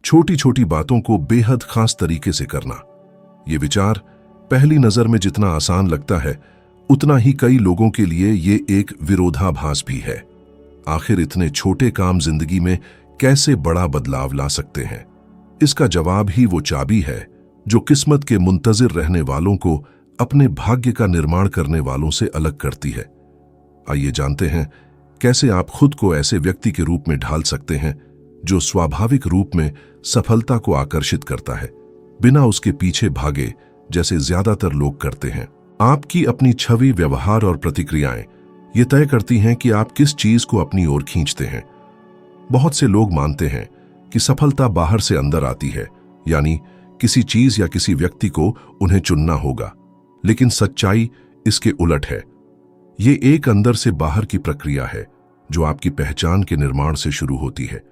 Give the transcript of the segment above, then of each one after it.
छोटी छोटी बातों को बेहद खास तरीके से करना। ये विचार पहली नजर में जितना आसान लगता है, उतना ही कई लोगों के लिए ये एक विरोधाभास भी है। आखिर इतने छोटे काम जिंदगी में कैसे बड़ा बदलाव ला सकते हैं? इसका जवाब ही वो चाबी है जो किस्मत के मुंतजिर रहने वालों को अपने भाग्य का निर्माण करने वालों से अलग करती है। आइए जानते हैं कैसे आप खुद को ऐसे व्यक्ति के रूप में ढाल सकते हैं जो स्वाभाविक रूप में सफलता को आकर्षित करता है, बिना उसके पीछे भागे जैसे ज्यादातर लोग करते हैं। आपकी अपनी छवि, व्यवहार और प्रतिक्रियाएं ये तय करती हैं कि आप किस चीज को अपनी ओर खींचते हैं। बहुत से लोग मानते हैं कि सफलता बाहर से अंदर आती है, यानी किसी चीज या किसी व्यक्ति को उन्हें चुनना होगा, लेकिन सच्चाई इसके उलट है। ये एक अंदर से बाहर की प्रक्रिया है जो आपकी पहचान के निर्माण से शुरू होती है।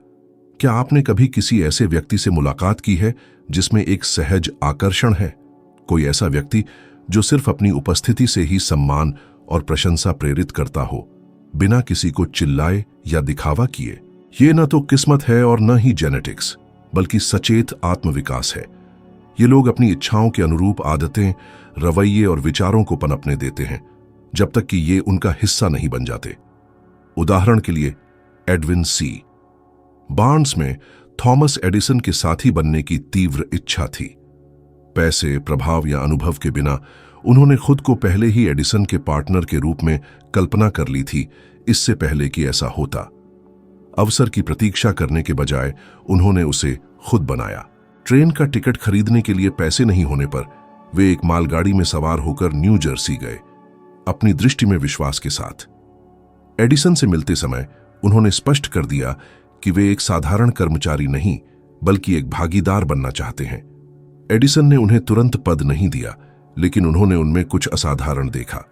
क्या आपने कभी किसी ऐसे व्यक्ति से मुलाकात की है जिसमें एक सहज आकर्षण है? कोई ऐसा व्यक्ति जो सिर्फ अपनी उपस्थिति से ही सम्मान और प्रशंसा प्रेरित करता हो, बिना किसी को चिल्लाए या दिखावा किए। ये न तो किस्मत है और न ही जेनेटिक्स, बल्कि सचेत आत्मविकास है। ये लोग अपनी इच्छाओं के अनुरूप आदतें, रवैये और विचारों को पनपने देते हैं जब तक कि ये उनका हिस्सा नहीं बन जाते। उदाहरण के लिए एडविन सी। बार्न्स में थॉमस एडिसन के साथी बनने की तीव्र इच्छा थी। पैसे, प्रभाव या अनुभव के बिना उन्होंने खुद को पहले ही एडिसन के पार्टनर के रूप में कल्पना कर ली थी, इससे पहले कि ऐसा होता। अवसर की प्रतीक्षा करने के बजाय उन्होंने उसे खुद बनाया। ट्रेन का टिकट खरीदने के लिए पैसे नहीं होने पर वे एक मालगाड़ी में सवार होकर न्यू जर्सी गए, अपनी दृष्टि में विश्वास के साथ। एडिसन से मिलते समय उन्होंने स्पष्ट कर दिया कि वे एक साधारण कर्मचारी नहीं, बल्कि एक भागीदार बनना चाहते हैं। एडिसन ने उन्हें तुरंत पद नहीं दिया, लेकिन उन्होंने उनमें कुछ असाधारण देखा।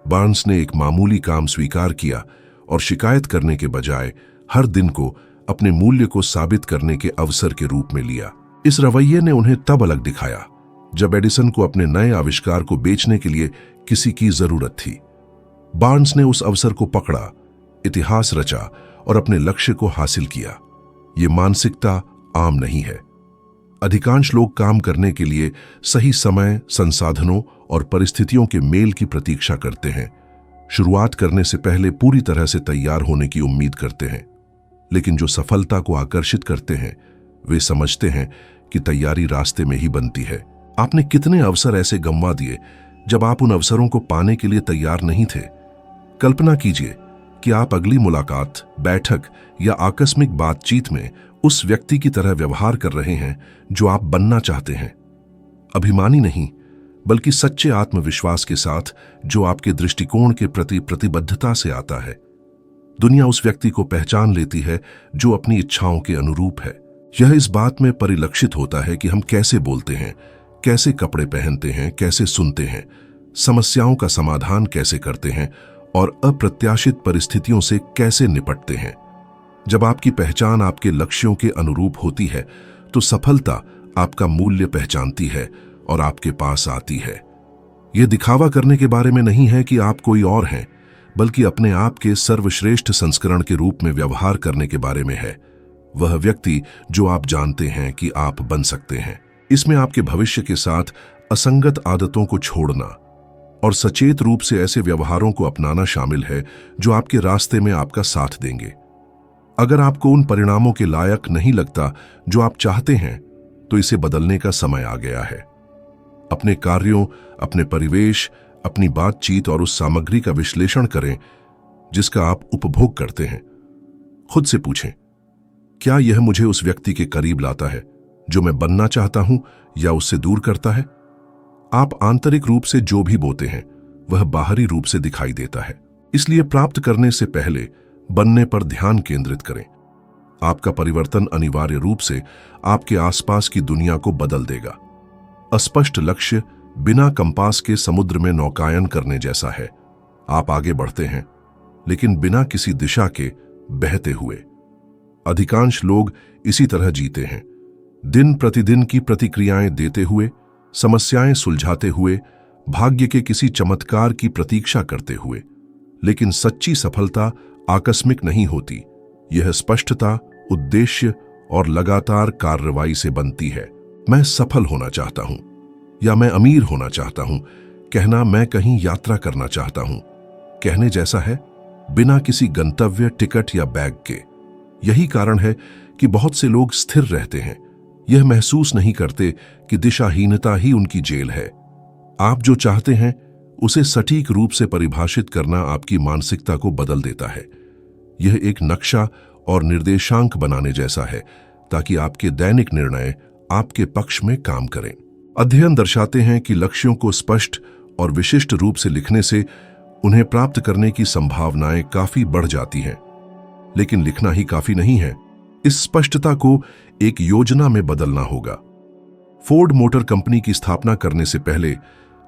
बार्न्स ने एक मामूली काम स्वीकार किया और शिकायत करने के बजाय हर दिन को अपने मूल्य को साबित करने के अवसर के रूप में लिया। इस रवैये ने उन्हें तब अलग दिखाया जब एडिसन को अपने नए आविष्कार को बेचने के लिए किसी की जरूरत थी। बार्न्स ने उस अवसर को पकड़ा, इतिहास रचा और अपने लक्ष्य को हासिल किया। ये मानसिकता आम नहीं है। अधिकांश लोग काम करने के लिए सही समय, संसाधनों और परिस्थितियों के मेल की प्रतीक्षा करते हैं। शुरुआत करने से पहले पूरी तरह से तैयार होने की उम्मीद करते हैं। लेकिन जो सफलता को आकर्षित करते हैं, वे समझते हैं कि तैयारी रास्ते में ही बनती है। आपने कितने अवसर ऐसे गंवा दिए जब आप उन अवसरों को पाने के लिए तैयार नहीं थे? कल्पना कीजिए कि आप अगली मुलाकात, बैठक या आकस्मिक बातचीत में उस व्यक्ति की तरह व्यवहार कर रहे हैं जो आप बनना चाहते हैं। अभिमानी नहीं, बल्कि सच्चे आत्मविश्वास के साथ जो आपके दृष्टिकोण के प्रति प्रतिबद्धता से आता है। दुनिया उस व्यक्ति को पहचान लेती है जो अपनी इच्छाओं के अनुरूप है। यह इस बात में परिलक्षित होता है कि हम कैसे बोलते हैं, कैसे कपड़े पहनते हैं, कैसे सुनते हैं, समस्याओं का समाधान कैसे करते हैं और अप्रत्याशित परिस्थितियों से कैसे निपटते हैं। जब आपकी पहचान आपके लक्ष्यों के अनुरूप होती है, तो सफलता आपका मूल्य पहचानती है और आपके पास आती है। यह दिखावा करने के बारे में नहीं है कि आप कोई और हैं, बल्कि अपने आप के सर्वश्रेष्ठ संस्करण के रूप में व्यवहार करने के बारे में है। वह व्यक्ति जो आप जानते हैं कि आप बन सकते हैं। इसमें आपके भविष्य के साथ असंगत आदतों को छोड़ना और सचेत रूप से ऐसे व्यवहारों को अपनाना शामिल है जो आपके रास्ते में आपका साथ देंगे। अगर आपको उन परिणामों के लायक नहीं लगता जो आप चाहते हैं, तो इसे बदलने का समय आ गया है। अपने कार्यों, अपने परिवेश, अपनी बातचीत और उस सामग्री का विश्लेषण करें जिसका आप उपभोग करते हैं। खुद से पूछें, क्या यह मुझे उस व्यक्ति के करीब लाता है जो मैं बनना चाहता हूं, या उससे दूर करता है? आप आंतरिक रूप से जो भी बोते हैं, वह बाहरी रूप से दिखाई देता है। इसलिए प्राप्त करने से पहले बनने पर ध्यान केंद्रित करें। आपका परिवर्तन अनिवार्य रूप से आपके आसपास की दुनिया को बदल देगा। अस्पष्ट लक्ष्य बिना कंपास के समुद्र में नौकायन करने जैसा है। आप आगे बढ़ते हैं, लेकिन बिना किसी दिशा के बहते हुए। अधिकांश लोग इसी तरह जीते हैं, दिन प्रतिदिन की प्रतिक्रियाएं देते हुए, समस्याएं सुलझाते हुए, भाग्य के किसी चमत्कार की प्रतीक्षा करते हुए। लेकिन सच्ची सफलता आकस्मिक नहीं होती। यह स्पष्टता, उद्देश्य और लगातार कार्रवाई से बनती है। मैं सफल होना चाहता हूं या मैं अमीर होना चाहता हूं, कहना मैं कहीं यात्रा करना चाहता हूं, कहने जैसा है, बिना किसी गंतव्य, टिकट या बैग के। यही कारण है कि बहुत से लोग स्थिर रहते हैं, यह महसूस नहीं करते कि दिशाहीनता ही उनकी जेल है। आप जो चाहते हैं उसे सटीक रूप से परिभाषित करना आपकी मानसिकता को बदल देता है। यह एक नक्शा और निर्देशांक बनाने जैसा है, ताकि आपके दैनिक निर्णय आपके पक्ष में काम करें। अध्ययन दर्शाते हैं कि लक्ष्यों को स्पष्ट और विशिष्ट रूप से लिखने से उन्हें प्राप्त करने की संभावनाएं काफी बढ़ जाती हैं। लेकिन लिखना ही काफी नहीं है, इस स्पष्टता को एक योजना में बदलना होगा। फोर्ड मोटर कंपनी की स्थापना करने से पहले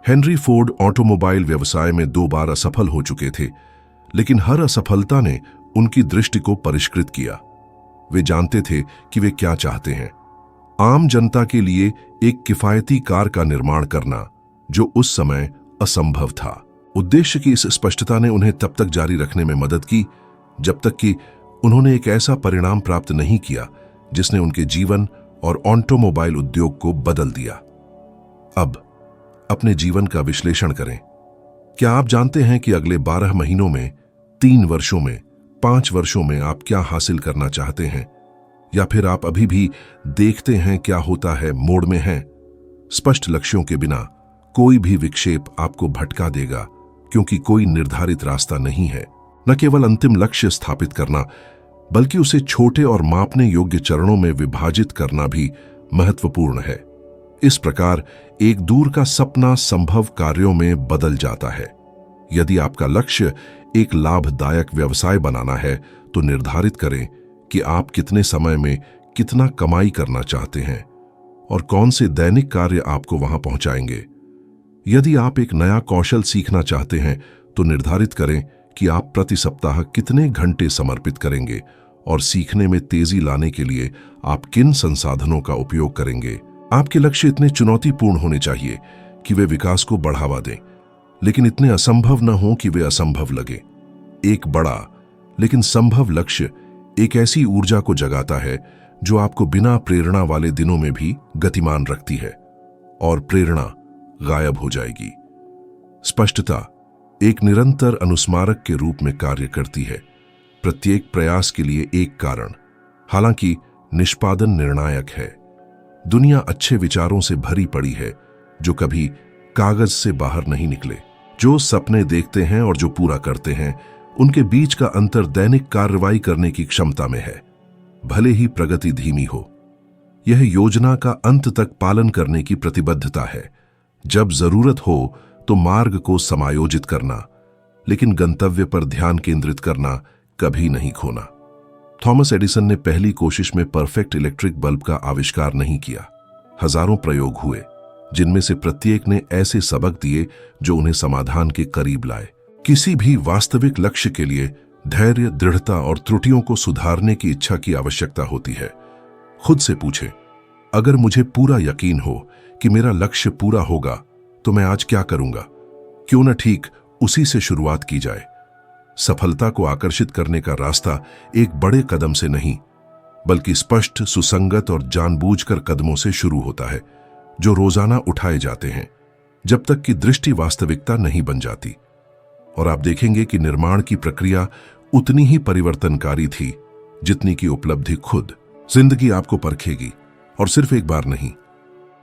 हेनरी फोर्ड ऑटोमोबाइल व्यवसाय में 2 बार असफल हो चुके थे, लेकिन हर असफलता ने उनकी दृष्टि को परिष्कृत किया। वे जानते थे कि वे क्या चाहते हैं, आम जनता के लिए एक किफायती कार का निर्माण करना, जो उस समय असंभव था। उद्देश्य की इस स्पष्टता ने उन्हें तब तक जारी रखने में मदद की जब तक कि उन्होंने एक ऐसा परिणाम प्राप्त नहीं किया जिसने उनके जीवन और ऑटोमोबाइल उद्योग को बदल दिया। अब अपने जीवन का विश्लेषण करें। क्या आप जानते हैं कि अगले 12 महीनों में, 3 वर्षों में, 5 वर्षों में आप क्या हासिल करना चाहते हैं? या फिर आप अभी भी देखते हैं क्या होता है मोड़ में हैं? स्पष्ट लक्ष्यों के बिना कोई भी विक्षेप आपको भटका देगा, क्योंकि कोई निर्धारित रास्ता नहीं है। न केवल अंतिम लक्ष्य स्थापित करना, बल्कि उसे छोटे और मापने योग्य चरणों में विभाजित करना भी महत्वपूर्ण है। इस प्रकार एक दूर का सपना संभव कार्यों में बदल जाता है। यदि आपका लक्ष्य एक लाभदायक व्यवसाय बनाना है, तो निर्धारित करें कि आप कितने समय में कितना कमाई करना चाहते हैं और कौन से दैनिक कार्य आपको वहां पहुंचाएंगे। यदि आप एक नया कौशल सीखना चाहते हैं, तो निर्धारित करें कि आप प्रति सप्ताह कितने घंटे समर्पित करेंगे और सीखने में तेजी लाने के लिए आप किन संसाधनों का उपयोग करेंगे। आपके लक्ष्य इतने चुनौतीपूर्ण होने चाहिए कि वे विकास को बढ़ावा दें, लेकिन इतने असंभव न हों कि वे असंभव लगे। एक बड़ा लेकिन संभव लक्ष्य एक ऐसी ऊर्जा को जगाता है जो आपको बिना प्रेरणा वाले दिनों में भी गतिमान रखती है, और प्रेरणा गायब हो जाएगी। स्पष्टता एक निरंतर अनुस्मारक के रूप में कार्य करती है, प्रत्येक प्रयास के लिए एक कारण। हालांकि निष्पादन निर्णायक है। दुनिया अच्छे विचारों से भरी पड़ी है जो कभी कागज से बाहर नहीं निकले। जो सपने देखते हैं और जो पूरा करते हैं, उनके बीच का अंतर दैनिक कार्रवाई करने की क्षमता में है, भले ही प्रगति धीमी हो। यह योजना का अंत तक पालन करने की प्रतिबद्धता है। जब जरूरत हो तो मार्ग को समायोजित करना, लेकिन गंतव्य पर ध्यान केंद्रित करना कभी नहीं खोना। थॉमस एडिसन ने पहली कोशिश में परफेक्ट इलेक्ट्रिक बल्ब का आविष्कार नहीं किया। हजारों प्रयोग हुए, जिनमें से प्रत्येक ने ऐसे सबक दिए जो उन्हें समाधान के करीब लाए। किसी भी वास्तविक लक्ष्य के लिए धैर्य, दृढ़ता और त्रुटियों को सुधारने की इच्छा की आवश्यकता होती है। खुद से पूछें, अगर मुझे पूरा यकीन हो कि मेरा लक्ष्य पूरा होगा, तो मैं आज क्या करूंगा? क्यों न ठीक उसी से शुरुआत की जाए। सफलता को आकर्षित करने का रास्ता एक बड़े कदम से नहीं, बल्कि स्पष्ट, सुसंगत और जानबूझकर कदमों से शुरू होता है, जो रोजाना उठाए जाते हैं जब तक कि दृष्टि वास्तविकता नहीं बन जाती। और आप देखेंगे कि निर्माण की प्रक्रिया उतनी ही परिवर्तनकारी थी जितनी की उपलब्धि खुद। जिंदगी आपको परखेगी, और सिर्फ एक बार नहीं।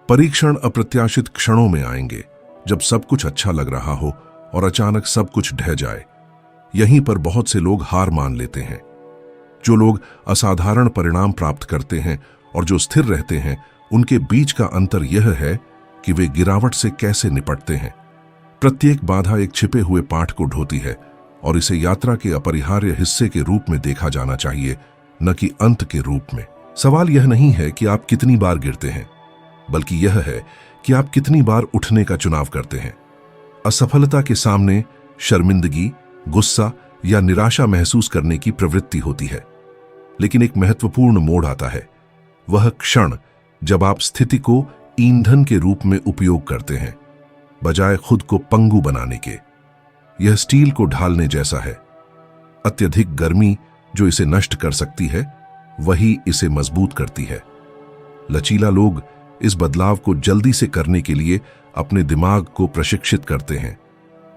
परीक्षण अप्रत्याशित क्षणों में आएंगे, जब सब कुछ अच्छा लग रहा हो और अचानक सब कुछ ढह जाए। यहीं पर बहुत से लोग हार मान लेते हैं। जो लोग असाधारण परिणाम प्राप्त करते हैं और जो स्थिर रहते हैं, उनके बीच का अंतर यह है कि वे गिरावट से कैसे निपटते हैं। प्रत्येक बाधा एक छिपे हुए पाठ को ढोती है, और इसे यात्रा के अपरिहार्य हिस्से के रूप में देखा जाना चाहिए, न कि अंत के रूप में। सवाल यह नहीं है कि आप कितनी बार गिरते हैं, बल्कि यह है कि आप कितनी बार उठने का चुनाव करते हैं। असफलता के सामने शर्मिंदगी, गुस्सा या निराशा महसूस करने की प्रवृत्ति होती है, लेकिन एक महत्वपूर्ण मोड़ आता है। वह क्षण जब आप स्थिति को ईंधन के रूप में उपयोग करते हैं, बजाय खुद को पंगु बनाने के। यह स्टील को ढालने जैसा है। अत्यधिक गर्मी जो इसे नष्ट कर सकती है, वही इसे मजबूत करती है। लचीला लोग इस बदलाव को जल्दी से करने के लिए अपने दिमाग को प्रशिक्षित करते हैं,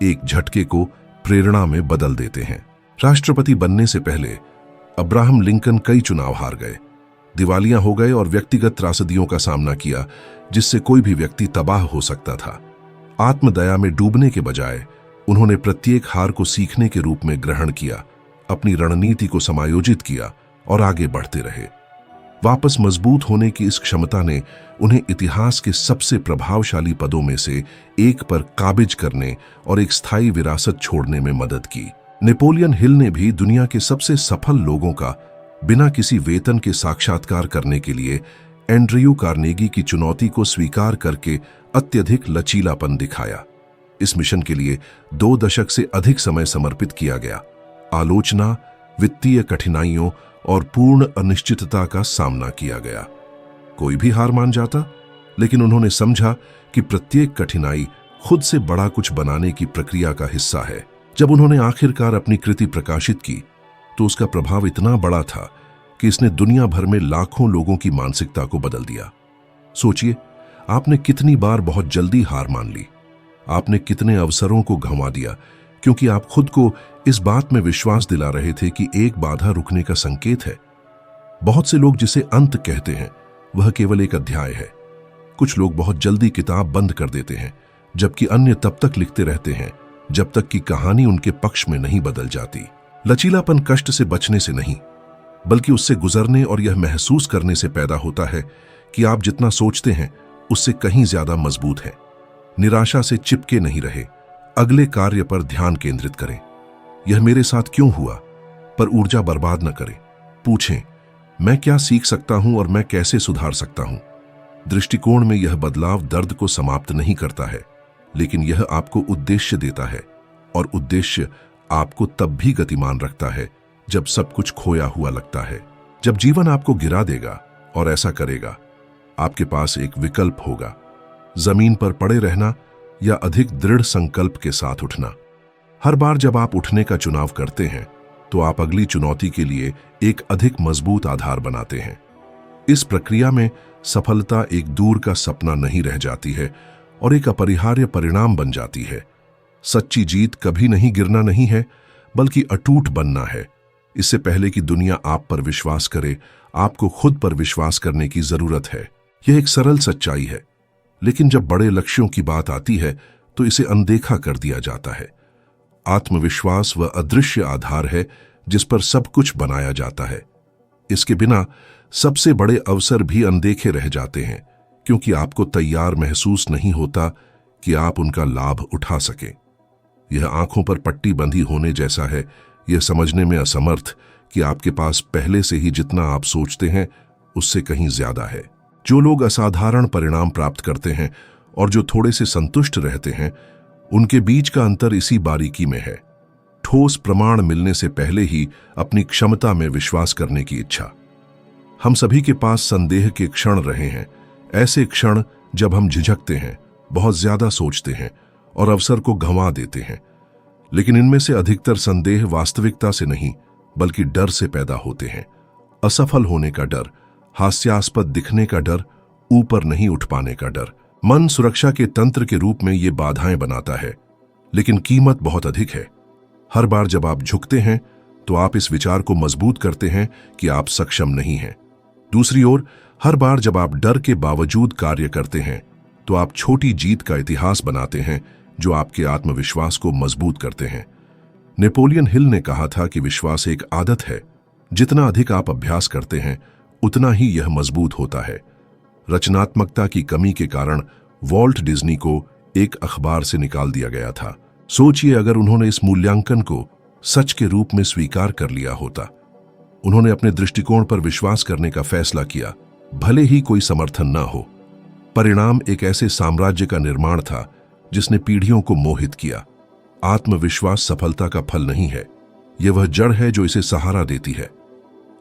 एक झटके को प्रेरणा में बदल देते हैं। राष्ट्रपति बनने से पहले अब्राहम लिंकन कई चुनाव हार गए, दिवालिया हो गए और व्यक्तिगत त्रासदियों का सामना किया जिससे कोई भी व्यक्ति तबाह हो सकता था। आत्मदया में डूबने के बजाय उन्होंने प्रत्येक हार को सीखने के रूप में ग्रहण किया, अपनी रणनीति को समायोजित किया और आगे बढ़ते रहे। वापस मजबूत होने की इस क्षमता ने उन्हें इतिहास के सबसे प्रभावशाली पदों में से एक पर काबिज करने और एक स्थायी विरासत छोड़ने में मदद की। नेपोलियन हिल ने भी दुनिया के सबसे सफल लोगों का बिना किसी वेतन के साक्षात्कार करने के लिए एंड्रयू कार्नेगी की चुनौती को स्वीकार करके अत्यधिक लचीलापन दिखाया। इस मिशन के लिए 2 दशक से अधिक समय समर्पित किया गया। आलोचना, वित्तीय कठिनाइयों और पूर्ण अनिश्चितता का सामना किया गया। कोई भी हार मान जाता, लेकिन उन्होंने समझा कि प्रत्येक कठिनाई खुद से बड़ा कुछ बनाने की प्रक्रिया का हिस्सा है। जब उन्होंने आखिरकार अपनी कृति प्रकाशित की तो उसका प्रभाव इतना बड़ा था कि इसने दुनिया भर में लाखों लोगों की मानसिकता को बदल दिया। सोचिए, आपने कितनी बार बहुत जल्दी हार मान ली, आपने कितने अवसरों को गंवा दिया क्योंकि आप खुद को इस बात में विश्वास दिला रहे थे कि एक बाधा रुकने का संकेत है। बहुत से लोग जिसे अंत कहते हैं वह केवल एक अध्याय है। कुछ लोग बहुत जल्दी किताब बंद कर देते हैं, जबकि अन्य तब तक लिखते रहते हैं जब तक कि कहानी उनके पक्ष में नहीं बदल जाती। लचीलापन कष्ट से बचने से नहीं, बल्कि उससे गुजरने और यह महसूस करने से पैदा होता है कि आप जितना सोचते हैं उससे कहीं ज्यादा मजबूत हैं। निराशा से चिपके नहीं रहे, अगले कार्य पर ध्यान केंद्रित करें। यह मेरे साथ क्यों हुआ पर ऊर्जा बर्बाद न करें। पूछें, मैं क्या सीख सकता हूं और मैं कैसे सुधार सकता हूं। दृष्टिकोण में यह बदलाव दर्द को समाप्त नहीं करता है, लेकिन यह आपको उद्देश्य देता है, और उद्देश्य आपको तब भी गतिमान रखता है जब सब कुछ खोया हुआ लगता है। जब जीवन आपको गिरा देगा और ऐसा करेगा, आपके पास एक विकल्प होगा, जमीन पर पड़े रहना या अधिक दृढ़ संकल्प के साथ उठना। हर बार जब आप उठने का चुनाव करते हैं तो आप अगली चुनौती के लिए एक अधिक मजबूत आधार बनाते हैं। इस प्रक्रिया में सफलता एक दूर का सपना नहीं रह जाती है और एक अपरिहार्य परिणाम बन जाती है। सच्ची जीत कभी नहीं गिरना नहीं है, बल्कि अटूट बनना है। इससे पहले कि दुनिया आप पर विश्वास करे, आपको खुद पर विश्वास करने की जरूरत है। यह एक सरल सच्चाई है, लेकिन जब बड़े लक्ष्यों की बात आती है तो इसे अनदेखा कर दिया जाता है। आत्मविश्वास वह अदृश्य आधार है जिस पर सब कुछ बनाया जाता है। इसके बिना सबसे बड़े अवसर भी अनदेखे रह जाते हैं, क्योंकि आपको तैयार महसूस नहीं होता कि आप उनका लाभ उठा सकें। यह आंखों पर पट्टी बंधी होने जैसा है, यह समझने में असमर्थ कि आपके पास पहले से ही जितना आप सोचते हैं उससे कहीं ज्यादा है। जो लोग असाधारण परिणाम प्राप्त करते हैं और जो थोड़े से संतुष्ट रहते हैं, उनके बीच का अंतर इसी बारीकी में है। ठोस प्रमाण मिलने से पहले ही अपनी क्षमता में विश्वास करने की इच्छा। हम सभी के पास संदेह के क्षण रहे हैं, ऐसे क्षण जब हम झिझकते हैं, बहुत ज्यादा सोचते हैं और अवसर को गंवा देते हैं। लेकिन इनमें से अधिकतर संदेह वास्तविकता से नहीं, बल्कि डर से पैदा होते हैं। असफल होने का डर, हास्यास्पद दिखने का डर, ऊपर नहीं उठ पाने का डर। मन सुरक्षा के तंत्र के रूप में ये बाधाएं बनाता है, लेकिन कीमत बहुत अधिक है। हर बार जब आप झुकते हैं तो आप इस विचार को मजबूत करते हैं कि आप सक्षम नहीं हैं। दूसरी ओर, हर बार जब आप डर के बावजूद कार्य करते हैं तो आप छोटी जीत का इतिहास बनाते हैं जो आपके आत्मविश्वास को मजबूत करते हैं। नेपोलियन हिल ने कहा था कि विश्वास एक आदत है, जितना अधिक आप अभ्यास करते हैं उतना ही यह मजबूत होता है। रचनात्मकता की कमी के कारण वॉल्ट डिज्नी को एक अखबार से निकाल दिया गया था। सोचिए, अगर उन्होंने इस मूल्यांकन को सच के रूप में स्वीकार कर लिया होता। उन्होंने अपने दृष्टिकोण पर विश्वास करने का फैसला किया, भले ही कोई समर्थन न हो। परिणाम एक ऐसे साम्राज्य का निर्माण था जिसने पीढ़ियों को मोहित किया। आत्मविश्वास सफलता का फल नहीं है, यह वह जड़ है जो इसे सहारा देती है।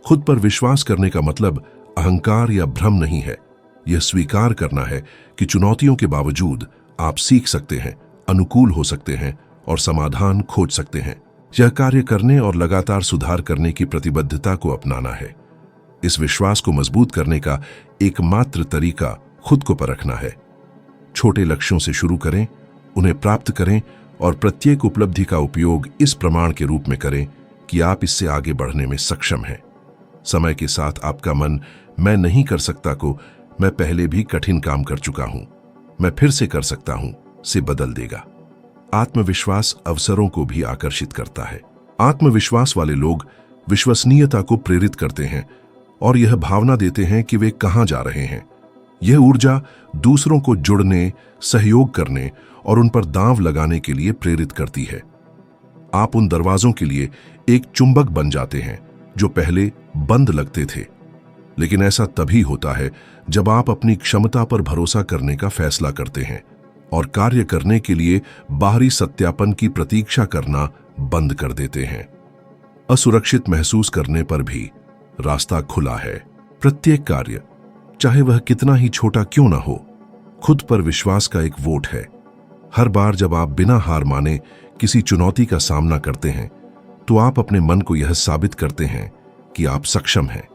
खुद पर विश्वास करने का मतलब अहंकार या भ्रम नहीं है, यह स्वीकार करना है कि चुनौतियों के बावजूद आप सीख सकते हैं, अनुकूल हो सकते हैं और समाधान खोज सकते हैं। यह कार्य करने और लगातार सुधार करने की प्रतिबद्धता को अपनाना है। इस विश्वास को मजबूत करने का एकमात्र तरीका खुद को परखना है। छोटे लक्ष्यों से शुरू करें, उन्हें प्राप्त करें और प्रत्येक उपलब्धि का उपयोग इस प्रमाण के रूप में करें कि आप इससे आगे बढ़ने में सक्षम हैं। समय के साथ आपका मन मैं नहीं कर सकता को मैं पहले भी कठिन काम कर चुका हूं, मैं फिर से कर सकता हूं से बदल देगा। आत्मविश्वास अवसरों को भी आकर्षित करता है। आत्मविश्वास वाले लोग विश्वसनीयता को प्रेरित करते हैं और यह भावना देते हैं कि वे कहां जा रहे हैं। यह ऊर्जा दूसरों को जुड़ने, सहयोग करने और उन पर दांव लगाने के लिए प्रेरित करती है। आप उन दरवाजों के लिए एक चुंबक बन जाते हैं जो पहले बंद लगते थे। लेकिन ऐसा तभी होता है जब आप अपनी क्षमता पर भरोसा करने का फैसला करते हैं और कार्य करने के लिए बाहरी सत्यापन की प्रतीक्षा करना बंद कर देते हैं। असुरक्षित महसूस करने पर भी रास्ता खुला है। प्रत्येक कार्य, चाहे वह कितना ही छोटा क्यों ना हो, खुद पर विश्वास का एक वोट है। हर बार जब आप बिना हार माने किसी चुनौती का सामना करते हैं तो आप अपने मन को यह साबित करते हैं कि आप सक्षम हैं,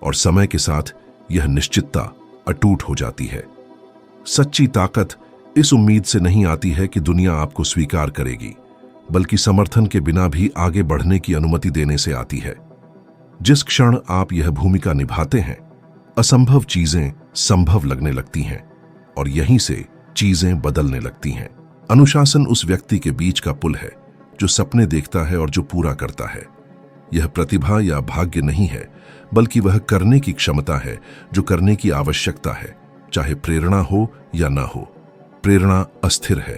और समय के साथ यह निश्चितता अटूट हो जाती है। सच्ची ताकत इस उम्मीद से नहीं आती है कि दुनिया आपको स्वीकार करेगी, बल्कि समर्थन के बिना भी आगे बढ़ने की अनुमति देने से आती है। जिस क्षण आप यह भूमिका निभाते हैं, असंभव चीजें संभव लगने लगती हैं और यहीं से चीजें बदलने लगती हैं। अनुशासन उस व्यक्ति के बीच का पुल है जो सपने देखता है और जो पूरा करता है। यह प्रतिभा या भाग्य नहीं है, बल्कि वह करने की क्षमता है जो करने की आवश्यकता है, चाहे प्रेरणा हो या ना हो। प्रेरणा अस्थिर है।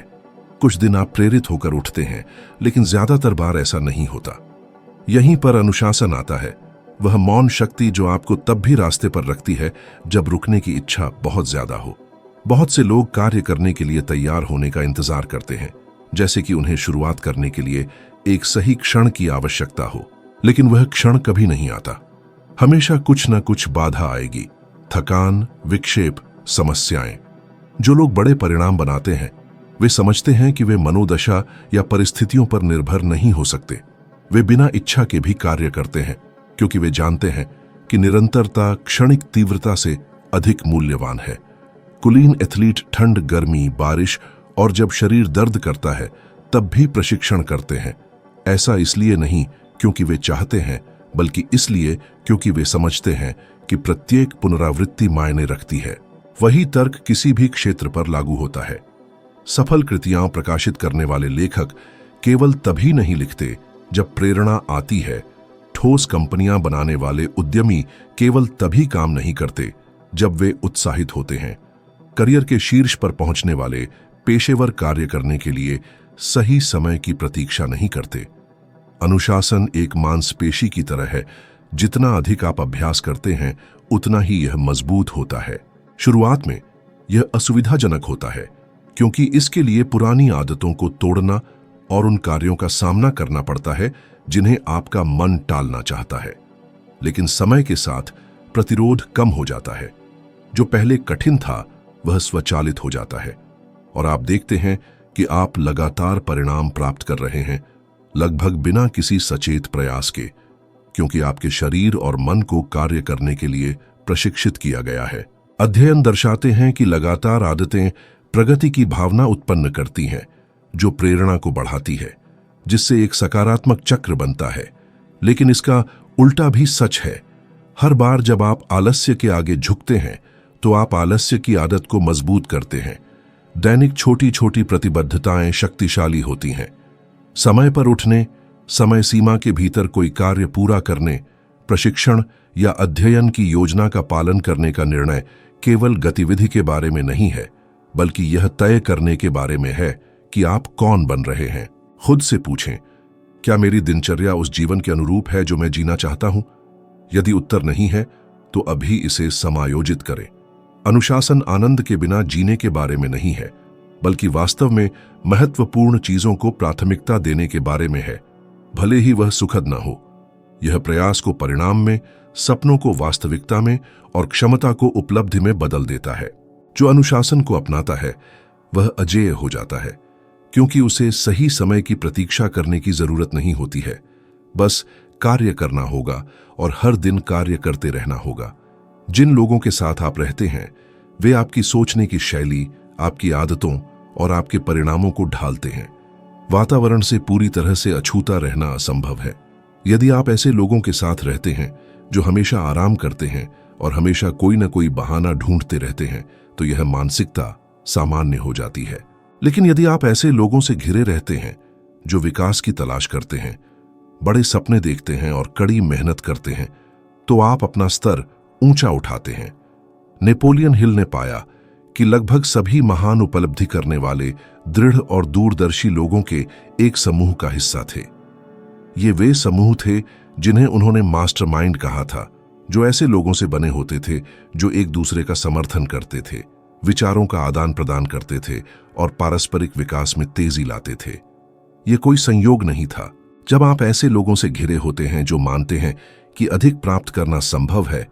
कुछ दिन आप प्रेरित होकर उठते हैं, लेकिन ज्यादातर बार ऐसा नहीं होता। यहीं पर अनुशासन आता है, वह मौन शक्ति जो आपको तब भी रास्ते पर रखती है जब रुकने की इच्छा बहुत ज्यादा हो। बहुत से लोग कार्य करने के लिए तैयार होने का इंतजार करते हैं, जैसे कि उन्हें शुरुआत करने के लिए एक सही क्षण की आवश्यकता हो, लेकिन वह क्षण कभी नहीं आता। हमेशा कुछ न कुछ बाधा आएगी, थकान, विक्षेप, समस्याएं। जो लोग बड़े परिणाम बनाते हैं वे समझते हैं कि वे मनोदशा या परिस्थितियों पर निर्भर नहीं हो सकते। वे बिना इच्छा के भी कार्य करते हैं, क्योंकि वे जानते हैं कि निरंतरता क्षणिक तीव्रता से अधिक मूल्यवान है। कुलीन एथलीट ठंड, गर्मी, बारिश और जब शरीर दर्द करता है तब भी प्रशिक्षण करते हैं। ऐसा इसलिए नहीं क्योंकि वे चाहते हैं, बल्कि इसलिए क्योंकि वे समझते हैं कि प्रत्येक पुनरावृत्ति मायने रखती है। वही तर्क किसी भी क्षेत्र पर लागू होता है। सफल कृतियां प्रकाशित करने वाले लेखक केवल तभी नहीं लिखते जब प्रेरणा आती है। ठोस कंपनियां बनाने वाले उद्यमी केवल तभी काम नहीं करते जब वे उत्साहित होते हैं। करियर के शीर्ष पर पहुंचने वाले पेशेवर कार्य करने के लिए सही समय की प्रतीक्षा नहीं करते। अनुशासन एक मांसपेशी की तरह है, जितना अधिक आप अभ्यास करते हैं उतना ही यह मजबूत होता है। शुरुआत में यह असुविधाजनक होता है, क्योंकि इसके लिए पुरानी आदतों को तोड़ना और उन कार्यों का सामना करना पड़ता है जिन्हें आपका मन टालना चाहता है। लेकिन समय के साथ प्रतिरोध कम हो जाता है। जो पहले कठिन था वह स्वचालित हो जाता है और आप देखते हैं कि आप लगातार परिणाम प्राप्त कर रहे हैं, लगभग बिना किसी सचेत प्रयास के, क्योंकि आपके शरीर और मन को कार्य करने के लिए प्रशिक्षित किया गया है। अध्ययन दर्शाते हैं कि लगातार आदतें प्रगति की भावना उत्पन्न करती हैं, जो प्रेरणा को बढ़ाती है, जिससे एक सकारात्मक चक्र बनता है। लेकिन इसका उल्टा भी सच है। हर बार जब आप आलस्य के आगे झुकते हैं तो आप आलस्य की आदत को मजबूत करते हैं। दैनिक छोटी छोटी प्रतिबद्धताएं शक्तिशाली होती हैं। समय पर उठने, समय सीमा के भीतर कोई कार्य पूरा करने, प्रशिक्षण या अध्ययन की योजना का पालन करने का निर्णय केवल गतिविधि के बारे में नहीं है, बल्कि यह तय करने के बारे में है कि आप कौन बन रहे हैं। खुद से पूछें, क्या मेरी दिनचर्या उस जीवन के अनुरूप है जो मैं जीना चाहता हूं? यदि उत्तर नहीं है तो अभी इसे समायोजित करें। अनुशासन आनंद के बिना जीने के बारे में नहीं है, बल्कि वास्तव में महत्वपूर्ण चीजों को प्राथमिकता देने के बारे में है, भले ही वह सुखद न हो। यह प्रयास को परिणाम में, सपनों को वास्तविकता में और क्षमता को उपलब्धि में बदल देता है। जो अनुशासन को अपनाता है वह अजेय हो जाता है, क्योंकि उसे सही समय की प्रतीक्षा करने की जरूरत नहीं होती है। बस कार्य करना होगा और हर दिन कार्य करते रहना होगा। जिन लोगों के साथ आप रहते हैं वे आपकी सोचने की शैली, आपकी आदतों और आपके परिणामों को ढालते हैं। वातावरण से पूरी तरह से अछूता रहना असंभव है। यदि आप ऐसे लोगों के साथ रहते हैं जो हमेशा आराम करते हैं और हमेशा कोई न कोई बहाना ढूंढते रहते हैं, तो यह मानसिकता सामान्य हो जाती है। लेकिन यदि आप ऐसे लोगों से घिरे रहते हैं जो विकास की तलाश करते हैं, बड़े सपने देखते हैं और कड़ी मेहनत करते हैं, तो आप अपना स्तर ऊंचा उठाते हैं। नेपोलियन हिल ने पाया कि लगभग सभी महान उपलब्धि करने वाले दृढ़ और दूरदर्शी लोगों के एक समूह का हिस्सा थे। ये वे समूह थे जिन्हें उन्होंने मास्टरमाइंड कहा था, जो ऐसे लोगों से बने होते थे जो एक दूसरे का समर्थन करते थे, विचारों का आदान प्रदान करते थे और पारस्परिक विकास में तेजी लाते थे। ये कोई संयोग नहीं था। जब आप ऐसे लोगों से घिरे होते हैं जो मानते हैं कि अधिक प्राप्त करना संभव है,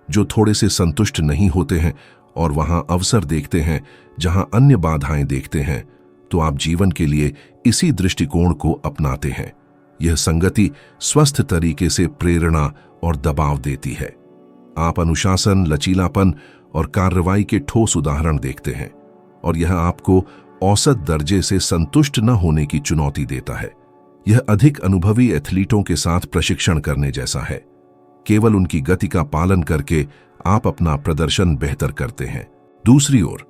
जो थोड़े से संतुष्ट नहीं होते हैं और वहां अवसर देखते हैं जहां अन्य बाधाएं देखते हैं, तो आप जीवन के लिए इसी दृष्टिकोण को अपनाते हैं। यह संगति स्वस्थ तरीके से प्रेरणा और दबाव देती है। आप अनुशासन, लचीलापन और कार्रवाई के ठोस उदाहरण देखते हैं और यह आपको औसत दर्जे से संतुष्ट न होने की चुनौती देता है। यह अधिक अनुभवी एथलीटों के साथ प्रशिक्षण करने जैसा है। केवल उनकी गति का पालन करके आप अपना प्रदर्शन बेहतर करते हैं। दूसरी ओर,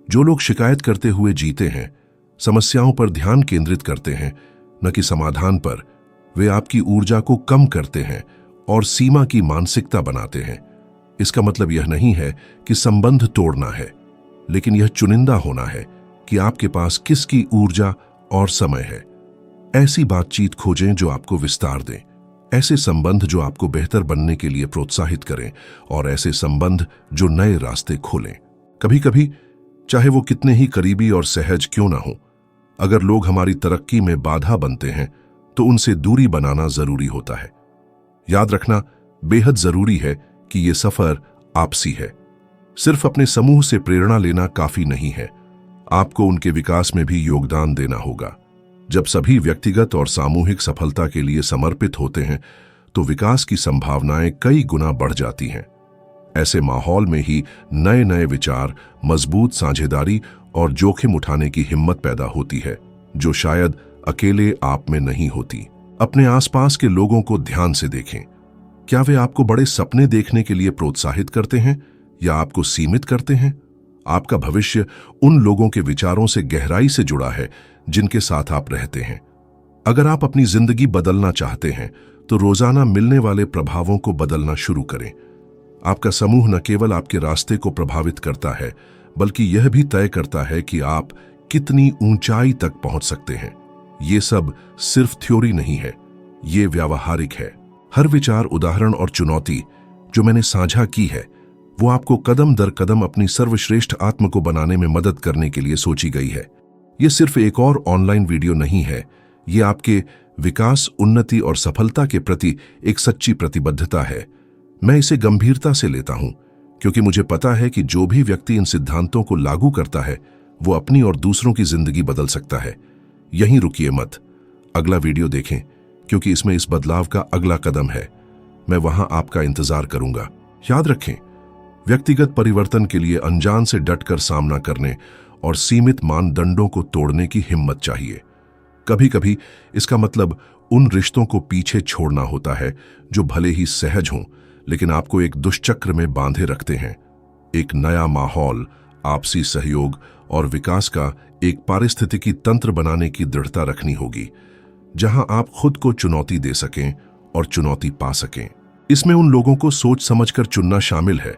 जो लोग शिकायत करते हुए जीते हैं, समस्याओं पर ध्यान केंद्रित करते हैं, न कि समाधान पर, वे आपकी ऊर्जा को कम करते हैं और सीमा की मानसिकता बनाते हैं। इसका मतलब यह नहीं है कि संबंध तोड़ना है, लेकिन यह चुनिंदा होना है कि आपके पास किसकी ऊर्जा और समय है। ऐसी बातचीत खोजें जो आपको विस्तार दें, ऐसे संबंध जो आपको बेहतर बनने के लिए प्रोत्साहित करें और ऐसे संबंध जो नए रास्ते खोलें। कभी कभी, चाहे वो कितने ही करीबी और सहज क्यों ना हो, अगर लोग हमारी तरक्की में बाधा बनते हैं तो उनसे दूरी बनाना जरूरी होता है। याद रखना बेहद जरूरी है कि ये सफर आपसी है। सिर्फ अपने समूह से प्रेरणा लेना काफी नहीं है, आपको उनके विकास में भी योगदान देना होगा। जब सभी व्यक्तिगत और सामूहिक सफलता के लिए समर्पित होते हैं तो विकास की संभावनाएं कई गुना बढ़ जाती हैं। ऐसे माहौल में ही नए नए विचार, मजबूत साझेदारी और जोखिम उठाने की हिम्मत पैदा होती है, जो शायद अकेले आप में नहीं होती। अपने आसपास के लोगों को ध्यान से देखें। क्या वे आपको बड़े सपने देखने के लिए प्रोत्साहित करते हैं या आपको सीमित करते हैं? आपका भविष्य उन लोगों के विचारों से गहराई से जुड़ा है जिनके साथ आप रहते हैं। अगर आप अपनी जिंदगी बदलना चाहते हैं तो रोजाना मिलने वाले प्रभावों को बदलना शुरू करें। आपका समूह न केवल आपके रास्ते को प्रभावित करता है, बल्कि यह भी तय करता है कि आप कितनी ऊंचाई तक पहुंच सकते हैं। ये सब सिर्फ थ्योरी नहीं है, ये व्यावहारिक है। हर विचार, उदाहरण और चुनौती जो मैंने साझा की है, वो आपको कदम दर कदम अपनी सर्वश्रेष्ठ आत्म को बनाने में मदद करने के लिए सोची गई है। ये सिर्फ एक और ऑनलाइन वीडियो नहीं है, ये आपके विकास, उन्नति और सफलता के प्रति एक सच्ची प्रतिबद्धता है। मैं इसे गंभीरता से लेता हूं क्योंकि मुझे पता है कि जो भी व्यक्ति इन सिद्धांतों को लागू करता है वो अपनी और दूसरों की जिंदगी बदल सकता है। यहीं रुकिए मत, अगला वीडियो देखें क्योंकि इसमें इस बदलाव का अगला कदम है। मैं वहां आपका इंतजार करूंगा। याद रखें, व्यक्तिगत परिवर्तन के लिए अनजान से डटकर सामना करने और सीमित मानदंडों को तोड़ने की हिम्मत चाहिए। कभी कभी इसका मतलब उन रिश्तों को पीछे छोड़ना होता है जो भले ही सहज हों लेकिन आपको एक दुष्चक्र में बांधे रखते हैं। एक नया माहौल, आपसी सहयोग और विकास का एक पारिस्थितिकी तंत्र बनाने की दृढ़ता रखनी होगी जहां आप खुद को चुनौती दे सकें और चुनौती पा सकें। इसमें उन लोगों को सोच समझकर चुनना शामिल है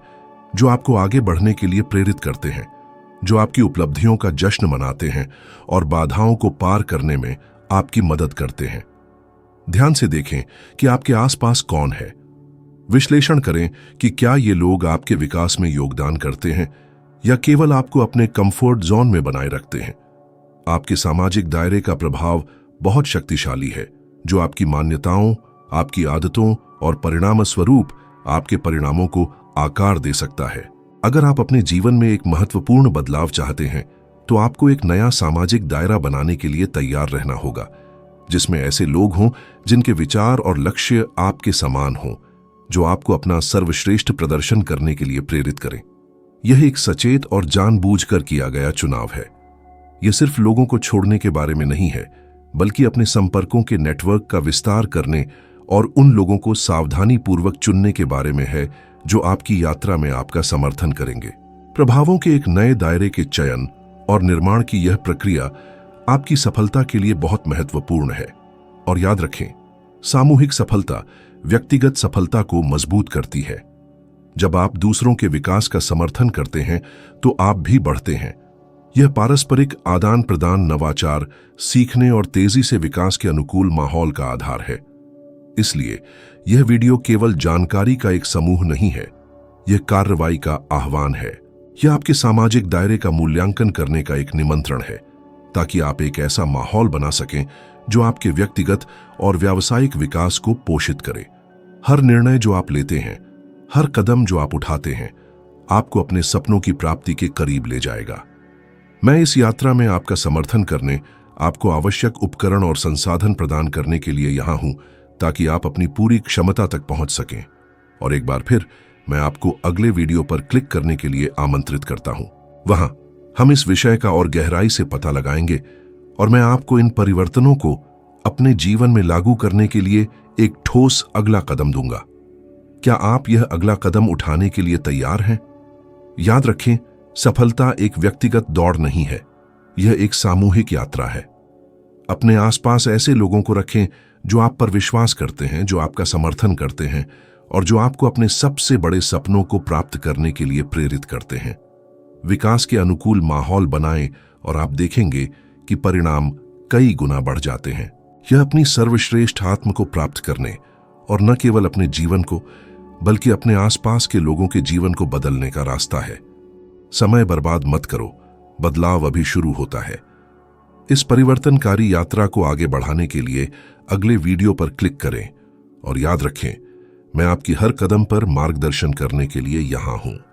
जो आपको आगे बढ़ने के लिए प्रेरित करते हैं, जो आपकी उपलब्धियों का जश्न मनाते हैं और बाधाओं को पार करने में आपकी मदद करते हैं। ध्यान से देखें कि आपके आसपास कौन है। विश्लेषण करें कि क्या ये लोग आपके विकास में योगदान करते हैं या केवल आपको अपने कंफर्ट जोन में बनाए रखते हैं। आपके सामाजिक दायरे का प्रभाव बहुत शक्तिशाली है, जो आपकी मान्यताओं, आपकी आदतों और परिणाम स्वरूप आपके परिणामों को आकार दे सकता है। अगर आप अपने जीवन में एक महत्वपूर्ण बदलाव चाहते हैं तो आपको एक नया सामाजिक दायरा बनाने के लिए तैयार रहना होगा। जिसमें ऐसे लोग हों जिनके विचार और लक्ष्य आपके समान हों, जो आपको अपना सर्वश्रेष्ठ प्रदर्शन करने के लिए प्रेरित करें। यह एक सचेत और जानबूझकर किया गया चुनाव है। यह सिर्फ लोगों को छोड़ने के बारे में नहीं है, बल्कि अपने संपर्कों के नेटवर्क का विस्तार करने और उन लोगों को सावधानीपूर्वक चुनने के बारे में है जो आपकी यात्रा में आपका समर्थन करेंगे। प्रभावों के एक नए दायरे के चयन और निर्माण की यह प्रक्रिया आपकी सफलता के लिए बहुत महत्वपूर्ण है। और याद रखें, सामूहिक सफलता व्यक्तिगत सफलता को मजबूत करती है। जब आप दूसरों के विकास का समर्थन करते हैं तो आप भी बढ़ते हैं। यह पारस्परिक आदान प्रदान, नवाचार, सीखने और तेजी से विकास के अनुकूल माहौल का आधार है। इसलिए यह वीडियो केवल जानकारी का एक समूह नहीं है, यह कार्रवाई का आह्वान है। यह आपके सामाजिक दायरे का मूल्यांकन करने का एक निमंत्रण है, ताकि आप एक ऐसा माहौल बना सकें जो आपके व्यक्तिगत और व्यावसायिक विकास को पोषित करे। हर निर्णय जो आप लेते हैं, हर कदम जो आप उठाते हैं, आपको अपने सपनों की प्राप्ति के करीब ले जाएगा। मैं इस यात्रा में आपका समर्थन करने, आपको आवश्यक उपकरण और संसाधन प्रदान करने के लिए यहां हूं, ताकि आप अपनी पूरी क्षमता तक पहुंच सकें। और एक बार फिर मैं आपको अगले वीडियो पर क्लिक करने के लिए आमंत्रित करता हूं। वहां हम इस विषय का और गहराई से पता लगाएंगे और मैं आपको इन परिवर्तनों को अपने जीवन में लागू करने के लिए एक ठोस अगला कदम दूंगा। क्या आप यह अगला कदम उठाने के लिए तैयार हैं? याद रखें, सफलता एक व्यक्तिगत दौड़ नहीं है, यह एक सामूहिक यात्रा है। अपने आसपास ऐसे लोगों को रखें जो आप पर विश्वास करते हैं, जो आपका समर्थन करते हैं और जो आपको अपने सबसे बड़े सपनों को प्राप्त करने के लिए प्रेरित करते हैं। विकास के अनुकूल माहौल बनाएं और आप देखेंगे कि परिणाम कई गुना बढ़ जाते हैं। यह अपनी सर्वश्रेष्ठ आत्म को प्राप्त करने और न केवल अपने जीवन को, बल्कि अपने आसपास के लोगों के जीवन को बदलने का रास्ता है। समय बर्बाद मत करो, बदलाव अभी शुरू होता है। इस परिवर्तनकारी यात्रा को आगे बढ़ाने के लिए अगले वीडियो पर क्लिक करें और याद रखें, मैं आपकी हर कदम पर मार्गदर्शन करने के लिए यहां हूं।